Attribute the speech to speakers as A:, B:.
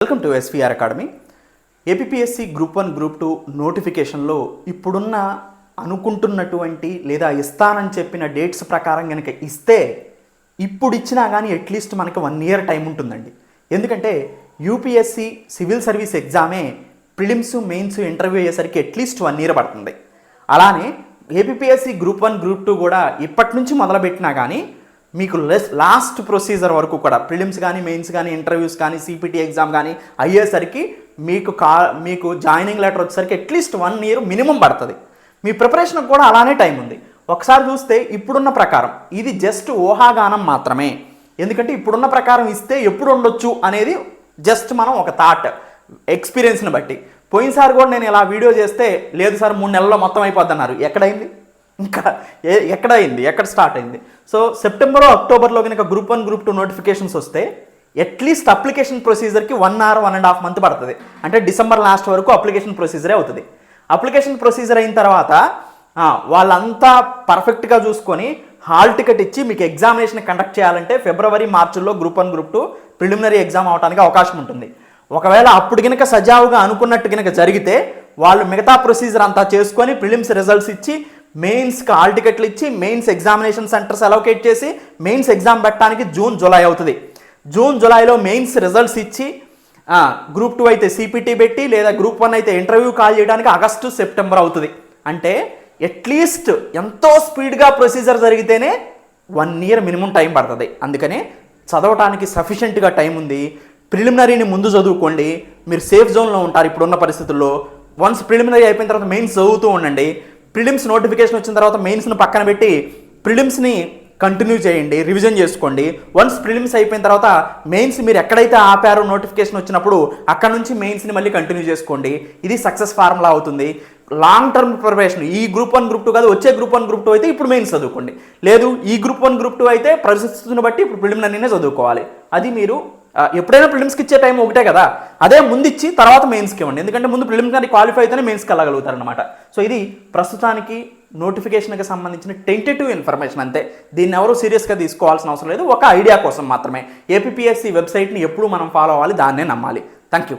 A: Welcome to SVR academy. APSC group 1 group 2 నోటిఫికేషన్లో ఇప్పుడున్న అనుకుంటున్నటువంటి లేదా ఇస్తానని చెప్పిన డేట్స్ ప్రకారం కనుక ఇస్తే ఇప్పుడు ఇచ్చినా కానీ అట్లీస్ట్ మనకి 1 ఇయర్ టైం ఉంటుందండి. ఎందుకంటే యూపీఎస్సి సివిల్ సర్వీస్ ఎగ్జామే ప్రిలిమ్స్ మెయిన్స్ ఇంటర్వ్యూ అయ్యేసరికి అట్లీస్ట్ 1 ఇయర్ పడుతుంది. అలానే ఏపీఎస్సి గ్రూప్ 1 గ్రూప్ 2 కూడా ఇప్పటి నుంచి మొదలుపెట్టినా కానీ మీకు లాస్ట్ ప్రొసీజర్ వరకు కూడా ప్రిలిమ్స్ కానీ మెయిన్స్ కానీ ఇంటర్వ్యూస్ కానీ సిపిటి ఎగ్జామ్ కానీ అయ్యేసరికి మీకు జాయినింగ్ లెటర్ వచ్చేసరికి అట్లీస్ట్ 1 ఇయర్ మినిమం పడుతుంది. మీ ప్రిపరేషన్కి కూడా అలానే టైం ఉంది. ఒకసారి చూస్తే ఇప్పుడున్న ప్రకారం ఇది జస్ట్ ఊహాగానం మాత్రమే. ఎందుకంటే ఇప్పుడున్న ప్రకారం ఇస్తే ఎప్పుడు ఉండొచ్చు అనేది జస్ట్ మనం ఒక థాట్ ఎక్స్పీరియన్స్ని బట్టి. పోయినసారి కూడా నేను ఇలా వీడియో చేస్తే లేదు సార్ 3 నెలల్లో మొత్తం అయిపోద్ది అన్నారు. ఎక్కడైంది? ఇంకా ఎక్కడ స్టార్ట్ అయింది? సో సెప్టెంబర్ అక్టోబర్లో కనుక గ్రూప్ 1 గ్రూప్ 2 నోటిఫికేషన్స్ వస్తే అట్లీస్ట్ అప్లికేషన్ ప్రొసీజర్కి 1 or 1.5 months పడుతుంది. అంటే డిసెంబర్ లాస్ట్ వరకు అప్లికేషన్ ప్రొసీజరే అవుతుంది. అప్లికేషన్ ప్రొసీజర్ అయిన తర్వాత వాళ్ళంతా పర్ఫెక్ట్గా చూసుకొని హాల్ టికెట్ ఇచ్చి మీకు ఎగ్జామినేషన్ కండక్ట్ చేయాలంటే ఫిబ్రవరి మార్చిలో గ్రూప్ 1 గ్రూప్ 2 ప్రిలిమినరీ ఎగ్జామ్ అవడానికి అవకాశం ఉంటుంది. ఒకవేళ అప్పుడు కనుక సజావుగా అనుకున్నట్టు కనుక జరిగితే వాళ్ళు మిగతా ప్రొసీజర్ అంతా చేసుకొని ప్రిలిమ్స్ రిజల్ట్స్ ఇచ్చి మెయిన్స్కి హాల్ టికెట్లు ఇచ్చి మెయిన్స్ ఎగ్జామినేషన్ సెంటర్స్ అలొకేట్ చేసి మెయిన్స్ ఎగ్జామ్ పెట్టడానికి జూన్ జూలై అవుతుంది. జూన్ జూలైలో మెయిన్స్ రిజల్ట్స్ ఇచ్చి గ్రూప్ 2 అయితే సిపిటి పెట్టి లేదా గ్రూప్ 1 అయితే ఇంటర్వ్యూ కాల్ చేయడానికి ఆగస్టు సెప్టెంబర్ అవుతుంది. అంటే అట్లీస్ట్ ఎంతో స్పీడ్గా ప్రొసీజర్ జరిగితేనే 1 ఇయర్ మినిమం టైం పడుతుంది. అందుకనే చదవటానికి సఫిషియెంట్గా టైం ఉంది. ప్రిలిమినరీని ముందు చదువుకోండి, మీరు సేఫ్ జోన్లో ఉంటారు. ఇప్పుడున్న పరిస్థితుల్లో వన్స్ ప్రిలిమినరీ అయిపోయిన తర్వాత మెయిన్స్ చదువుతూ ఉండండి. ప్రిలిమ్స్ నోటిఫికేషన్ వచ్చిన తర్వాత మెయిన్స్ని పక్కన పెట్టి ప్రిలిమ్స్ని కంటిన్యూ చేయండి, రివిజన్ చేసుకోండి. వన్స్ ప్రిలిమ్స్ అయిపోయిన తర్వాత మెయిన్స్ మీరు ఎక్కడైతే ఆపారో నోటిఫికేషన్ వచ్చినప్పుడు అక్కడ నుంచి మెయిన్స్ని మళ్ళీ కంటిన్యూ చేసుకోండి. ఇది సక్సెస్ ఫార్ములా అవుతుంది. లాంగ్ టర్మ్ ప్రిపరేషన్ ఈ గ్రూప్ 1 గ్రూప్ 2 కాదు, వచ్చే గ్రూప్ 1 గ్రూప్ 2 అయితే ఇప్పుడు మెయిన్స్ చదువుకోండి. లేదు ఈ గ్రూప్ 1 గ్రూప్ 2 అయితే పరిస్థితులను బట్టి ఇప్పుడు ప్రిలిమినరీనే చదువుకోవాలి. అది మీరు ఎప్పుడైనా ప్రిలిమ్స్కి ఇచ్చే టైం ఒకటే కదా, అదే ముందు ఇచ్చి తర్వాత మెయిన్స్కి ఇవ్వండి. ఎందుకంటే ముందు ప్రిలిమినరీ క్వాలిఫై అయితేనే మెయిన్స్కి వెళ్ళగలుగుతారు అనమాట. సో ఇది ప్రస్తుతానికి నోటిఫికేషన్కి సంబంధించిన టెంటేటివ్ ఇన్ఫర్మేషన్ అంతే. దీన్ని ఎవరు సీరియస్గా తీసుకోవాల్సిన అవసరం లేదు. ఒక ఐడియా కోసం మాత్రమే. ఏపీఎస్సి వెబ్సైట్ని ఎప్పుడు మనం ఫాలో అవ్వాలి, దాన్నే నమ్మాలి. Thank you.